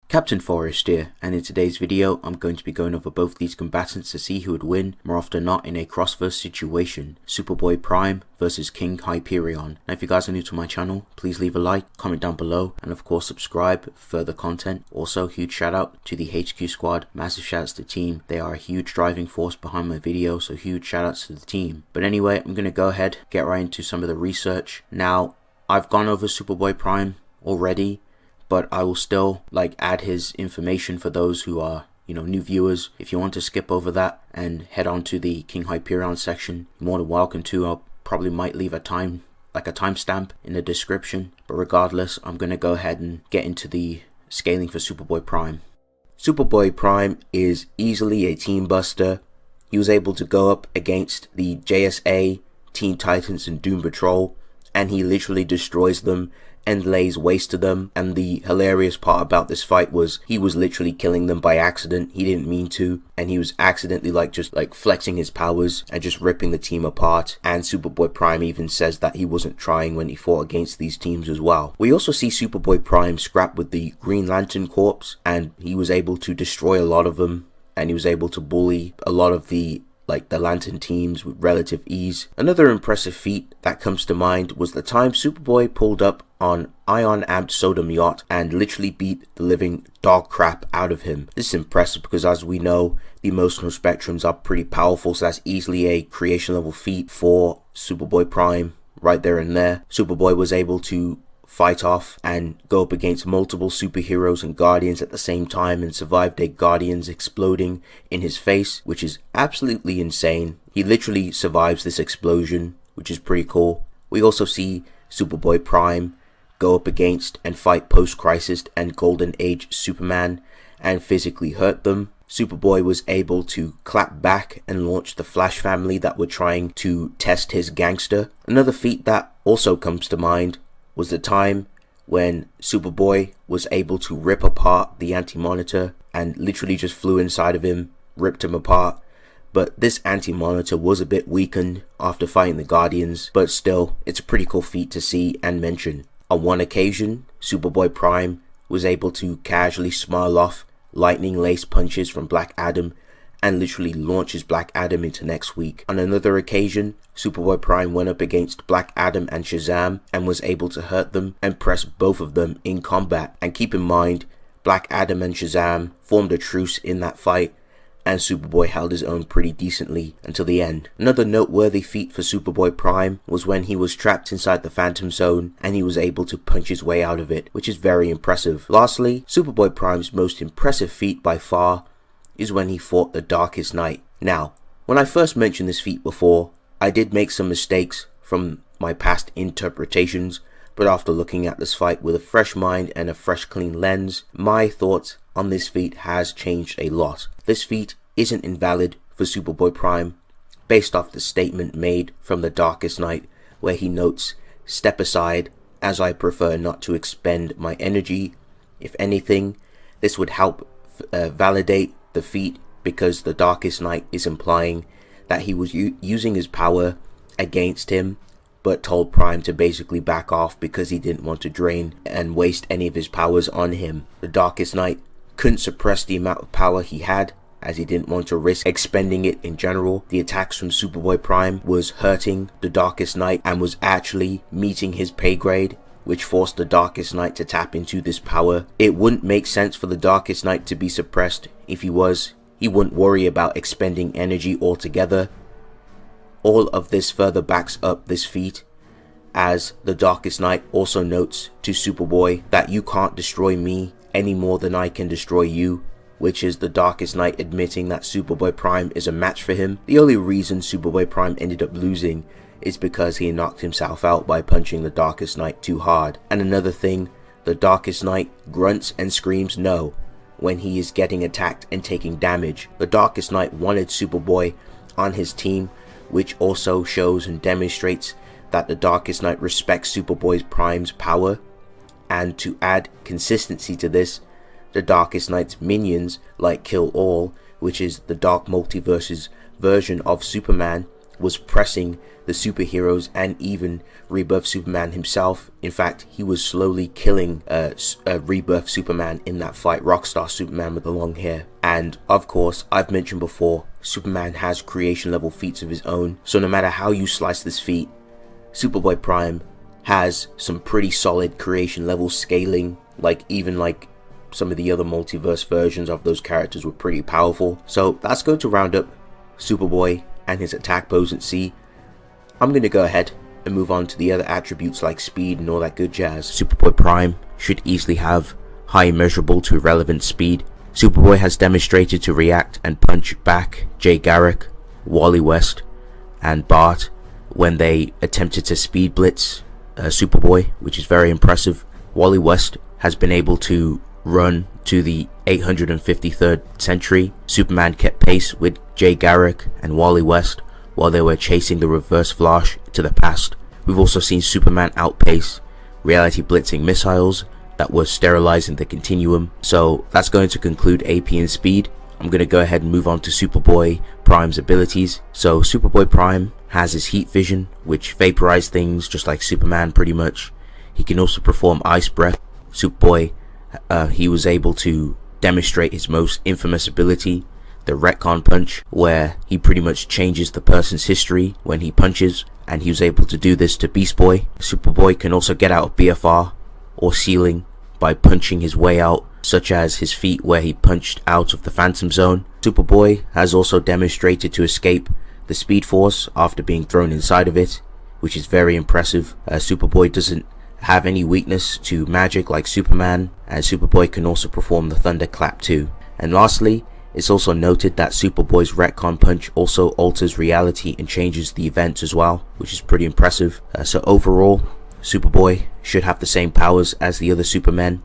Captain Forest here, and in today's video I'm going to be going over both these combatants to see who would win more often than not in a cross-verse situation. Superboy Prime versus King Hyperion. Now if you guys are new to my channel, please leave a like, comment down below, and of course subscribe for further content. Also, huge shout out to the HQ squad, massive shout outs to the team. They are a huge driving force behind my video, so huge shout outs to the team. But anyway, I'm going to go ahead, get right into some of the research. Now, I've gone over Superboy Prime already, but I will still add his information for those who are, new viewers. If you want to skip over that and head on to the King Hyperion section, you're more than welcome to. I'll probably might leave a timestamp in the description, but regardless, I'm going to go ahead and get into the scaling for Superboy Prime. Superboy Prime is easily a team buster. He was able to go up against the JSA, Teen Titans, and Doom Patrol, and he literally destroys them and lays waste to them. And the hilarious part about this fight was he was literally killing them by accident. He didn't mean to, and he was accidentally just flexing his powers and just ripping the team apart. And Superboy Prime even says that he wasn't trying when he fought against these teams as well. We also see Superboy Prime scrap with the Green Lantern Corps, and he was able to destroy a lot of them, and he was able to bully a lot of the Lantern teams with relative ease. Another impressive feat that comes to mind was the time Superboy pulled up on ion-amped Sodom Yacht and literally beat the living dog crap out of him. This is impressive because, as we know, the emotional spectrums are pretty powerful, so that's easily a creation level feat for Superboy Prime right there and there. Superboy was able to fight off and go up against multiple superheroes and guardians at the same time and survived a guardians exploding in his face, which is absolutely insane. He literally survives this explosion, which is pretty cool. We also see Superboy Prime go up against and fight Post-Crisis and Golden Age Superman and physically hurt them. Superboy was able to clap back and launch the Flash family that were trying to test his gangster. Another feat that also comes to mind was the time when Superboy was able to rip apart the Anti-Monitor and literally just flew inside of him, ripped him apart. But this Anti-Monitor was a bit weakened after fighting the Guardians, but still, it's a pretty cool feat to see and mention. On one occasion, Superboy Prime was able to casually smile off lightning-laced punches from Black Adam and literally launches Black Adam into next week. On another occasion, Superboy Prime went up against Black Adam and Shazam and was able to hurt them and press both of them in combat. And keep in mind, Black Adam and Shazam formed a truce in that fight, and Superboy held his own pretty decently until the end. Another noteworthy feat for Superboy Prime was when he was trapped inside the Phantom Zone and he was able to punch his way out of it, which is very impressive. Lastly, Superboy Prime's most impressive feat by far is when he fought the Darkest Night. Now, when I first mentioned this feat before, I did make some mistakes from my past interpretations, but after looking at this fight with a fresh mind and a fresh clean lens, my thoughts on this feat has changed a lot. This feat isn't invalid for Superboy Prime based off the statement made from the Darkest Night where he notes, "Step aside as I prefer not to expend my energy." If anything, this would help validate the feat because the Darkest Night is implying that he was using his power against him, but told Prime to basically back off because he didn't want to drain and waste any of his powers on him. The Darkest Night couldn't suppress the amount of power he had, as he didn't want to risk expending it in general. The attacks from Superboy Prime was hurting the Darkest Night and was actually meeting his pay grade, which forced the Darkest Night to tap into this power. It wouldn't make sense for the Darkest Night to be suppressed. If he wouldn't worry about expending energy altogether. All of this further backs up this feat, as the Darkest Night also notes to Superboy that you can't destroy me any more than I can destroy you, which is the Darkest Night admitting that Superboy Prime is a match for him. The only reason Superboy Prime ended up losing is because he knocked himself out by punching the Darkest Night too hard. And another thing, the Darkest Night grunts and screams no when he is getting attacked and taking damage. The Darkest Night wanted Superboy on his team, which also shows and demonstrates that the Darkest Night respects Superboy Prime's power. And to add consistency to this, the Darkest Knight's minions like Kill All, which is the Dark Multiverse's version of Superman, was pressing the superheroes and even Rebirth Superman himself. In fact, he was slowly killing Rebirth Superman in that fight, Rockstar Superman with the long hair. And of course, I've mentioned before, Superman has creation level feats of his own, so no matter how you slice this feat, Superboy Prime has some pretty solid creation level scaling. Like even like some of the other multiverse versions of those characters were pretty powerful. So that's going to round up Superboy and his attack potency. I'm going to go ahead and move on to the other attributes like speed and all that good jazz. Superboy Prime should easily have high immeasurable to irrelevant speed. Superboy has demonstrated to react and punch back Jay Garrick, Wally West and Bart when they attempted to speed blitz Superboy, which is very impressive. Wally West has been able to run to the 853rd century. Superman kept pace with Jay Garrick and Wally West while they were chasing the Reverse Flash to the past. We've also seen Superman outpace reality blitzing missiles that were sterilizing the continuum. So that's going to conclude AP and speed. I'm going to go ahead and move on to Superboy Prime's abilities. So Superboy Prime has his heat vision, which vaporizes things just like Superman pretty much. He can also perform ice breath. Superboy, he was able to demonstrate his most infamous ability, the retcon punch, where he pretty much changes the person's history when he punches, and he was able to do this to Beast Boy. Superboy can also get out of BFR or ceiling by punching his way out, such as his feat where he punched out of the Phantom Zone. Superboy has also demonstrated to escape the Speed Force after being thrown inside of it, which is very impressive. Superboy doesn't have any weakness to magic like Superman, and Superboy can also perform the Thunderclap too. And lastly, it's also noted that Superboy's retcon punch also alters reality and changes the events as well, which is pretty impressive. So overall, Superboy should have the same powers as the other Supermen.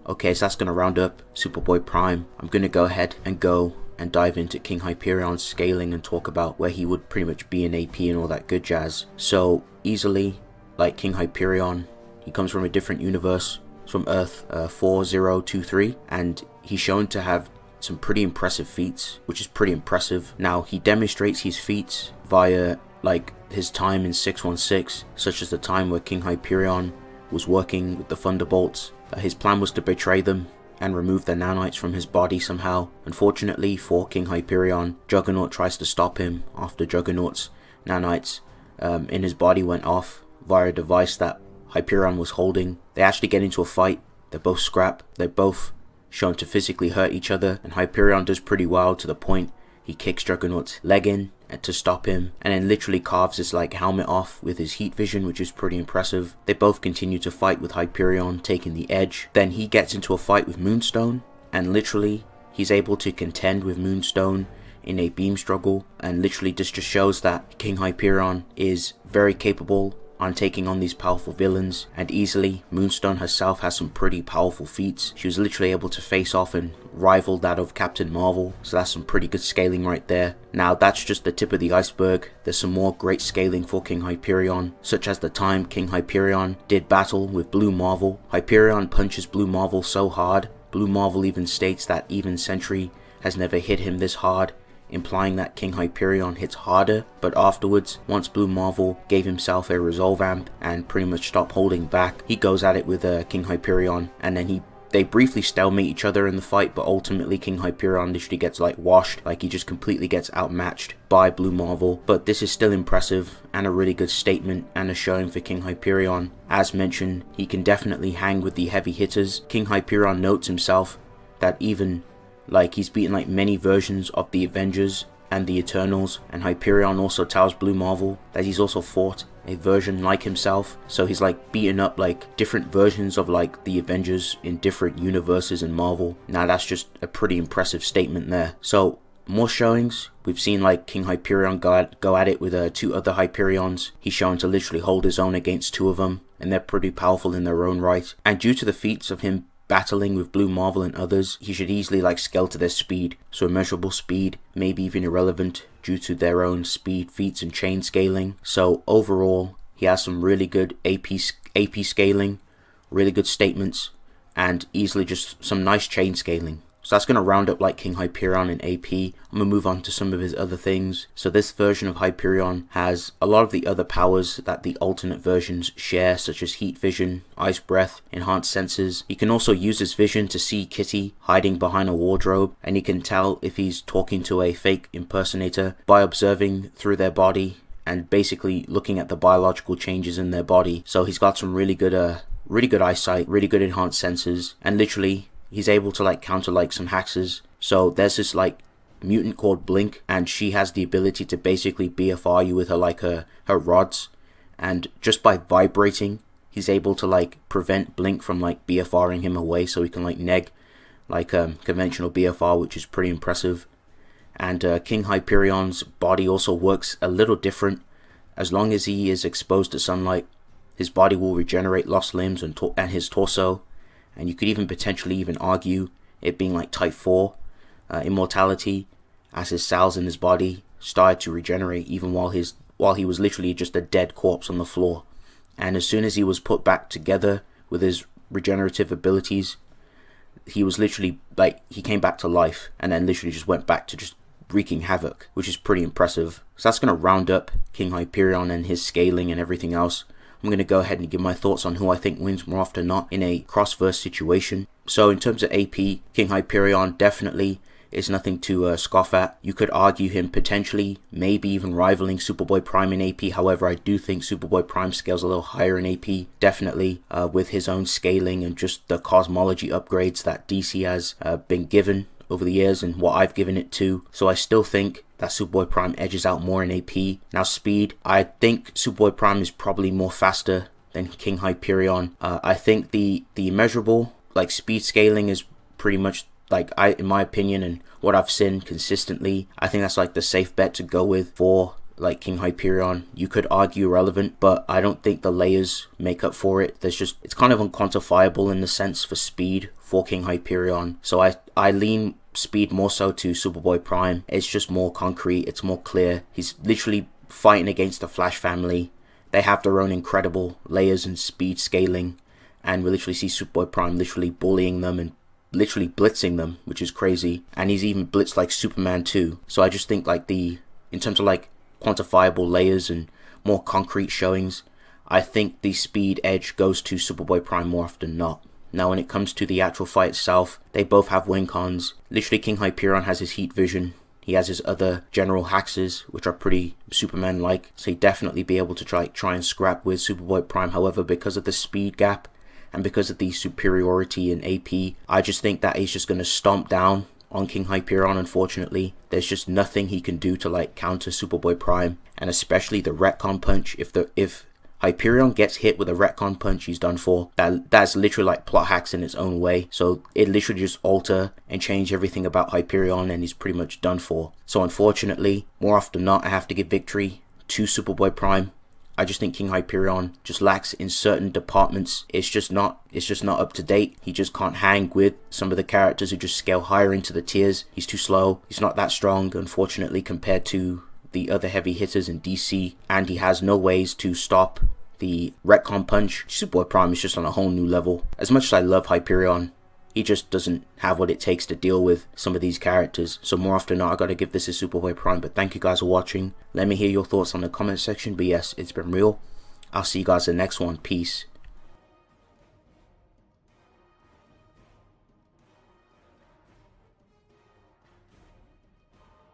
Okay, so that's going to round up Superboy Prime. I'm going to go ahead and dive into King Hyperion's scaling and talk about where he would pretty much be in AP and all that good jazz. So easily, like King Hyperion, he comes from a different universe, from Earth 4023, and he's shown to have some pretty impressive feats, which is pretty impressive. Now, he demonstrates his feats via like his time in 616, such as the time where King Hyperion was working with the Thunderbolts. His plan was to betray them and remove the nanites from his body somehow. Unfortunately for King Hyperion, Juggernaut tries to stop him after Juggernaut's nanites in his body went off via a device that Hyperion was holding. They actually get into a fight. They're both scrap. They're both shown to physically hurt each other, and Hyperion does pretty well to the point he kicks Juggernaut's leg in to stop him, and then literally carves his like helmet off with his heat vision, which is pretty impressive. They both continue to fight with Hyperion taking the edge. Then he gets into a fight with Moonstone, and literally he's able to contend with Moonstone in a beam struggle, and literally this just shows that King Hyperion is very capable on taking on these powerful villains, and easily Moonstone herself has some pretty powerful feats. She was literally able to face off and rival that of Captain Marvel, so that's some pretty good scaling right there. Now that's just the tip of the iceberg. There's some more great scaling for King Hyperion, such as the time King Hyperion did battle with Blue Marvel. Hyperion punches Blue Marvel so hard, Blue Marvel even states that even Sentry has never hit him this hard, implying that King Hyperion hits harder. But afterwards, once Blue Marvel gave himself a resolve amp and pretty much stopped holding back, he goes at it with King Hyperion, and then they briefly stalemate each other in the fight, but ultimately King Hyperion literally gets like washed, like he just completely gets outmatched by Blue Marvel. But this is still impressive and a really good statement and a showing for King Hyperion. As mentioned, he can definitely hang with the heavy hitters. King Hyperion notes himself that even like he's beaten like many versions of the Avengers and the Eternals, and Hyperion also tells Blue Marvel that he's also fought a version like himself, so he's like beaten up like different versions of like the Avengers in different universes in Marvel. Now that's just a pretty impressive statement there. So more showings. We've seen like King Hyperion go at it with two other Hyperions. He's shown to literally hold his own against two of them, and they're pretty powerful in their own right. And due to the feats of him battling with Blue Marvel and others, he should easily like scale to their speed. So immeasurable speed, maybe even irrelevant due to their own speed feats and chain scaling. So overall, he has some really good AP scaling, really good statements, and easily just some nice chain scaling. So that's going to round up like King Hyperion in AP. I'm going to move on to some of his other things. So this version of Hyperion has a lot of the other powers that the alternate versions share, such as heat vision, ice breath, enhanced senses. He can also use his vision to see Kitty hiding behind a wardrobe, and he can tell if he's talking to a fake impersonator by observing through their body and basically looking at the biological changes in their body. So he's got some really good eyesight, really good enhanced senses, and literally he's able to like counter like some hexes. So there's this like mutant called Blink, and she has the ability to basically BFR you with her rods, and just by vibrating he's able to like prevent Blink from like BFRing him away, so he can like neg like conventional BFR, which is pretty impressive. And King Hyperion's body also works a little different. As long as he is exposed to sunlight, his body will regenerate lost limbs and his torso, and you could even potentially even argue it being like type 4 immortality, as his cells in his body started to regenerate even while he was literally just a dead corpse on the floor. And as soon as he was put back together with his regenerative abilities, he was literally like, he came back to life and then literally just went back to just wreaking havoc, which is pretty impressive. So that's going to round up King Hyperion and his scaling and everything else. I'm going to go ahead and give my thoughts on who I think wins more often than not in a cross-verse situation. So in terms of AP, King Hyperion definitely is nothing to scoff at. You could argue him potentially, maybe even rivaling Superboy Prime in AP. However, I do think Superboy Prime scales a little higher in AP, definitely with his own scaling and just the cosmology upgrades that DC has been given over the years and what I've given it to. So I still think that Superboy Prime edges out more in AP. Now speed, I think Superboy Prime is probably more faster than King Hyperion. I think the immeasurable like speed scaling is pretty much like, in my opinion and what I've seen consistently, I think that's like the safe bet to go with for like King Hyperion. You could argue relevant, but I don't think the layers make up for it. It's kind of unquantifiable in the sense for speed for King Hyperion. So I lean speed more so to Superboy Prime. It's just more concrete, it's more clear. He's literally fighting against the Flash family. They have their own incredible layers and speed scaling, and we literally see Superboy Prime literally bullying them and literally blitzing them, which is crazy. And he's even blitzed like Superman too. So I just think like in terms of like quantifiable layers and more concrete showings, I think the speed edge goes to Superboy Prime more often than not. Now when it comes to the actual fight itself, they both have win cons. Literally King Hyperion has his heat vision. He has his other general hexes, which are pretty Superman-like. So he'd definitely be able to try and scrap with Superboy Prime. However, because of the speed gap and because of the superiority in AP, I just think that he's just going to stomp down on King Hyperion. Unfortunately, there's just nothing he can do to like counter Superboy Prime, and especially the retcon punch. If Hyperion gets hit with a retcon punch, he's done for. That's literally like plot hacks in its own way. So it literally just alter and change everything about Hyperion, and he's pretty much done for. So unfortunately, more often than not, I have to give victory to Superboy Prime. I just think King Hyperion just lacks in certain departments. It's just not up to date. He just can't hang with some of the characters who just scale higher into the tiers. He's too slow. He's not that strong, unfortunately, compared to the other heavy hitters in DC, and he has no ways to stop the retcon punch. Superboy Prime is just on a whole new level. As much as I love Hyperion, he just doesn't have what it takes to deal with some of these characters. So more often than not, I gotta give this a Superboy Prime. But thank you guys for watching. Let me hear your thoughts on the comment section. But yes, it's been real. I'll see you guys in the next one. Peace.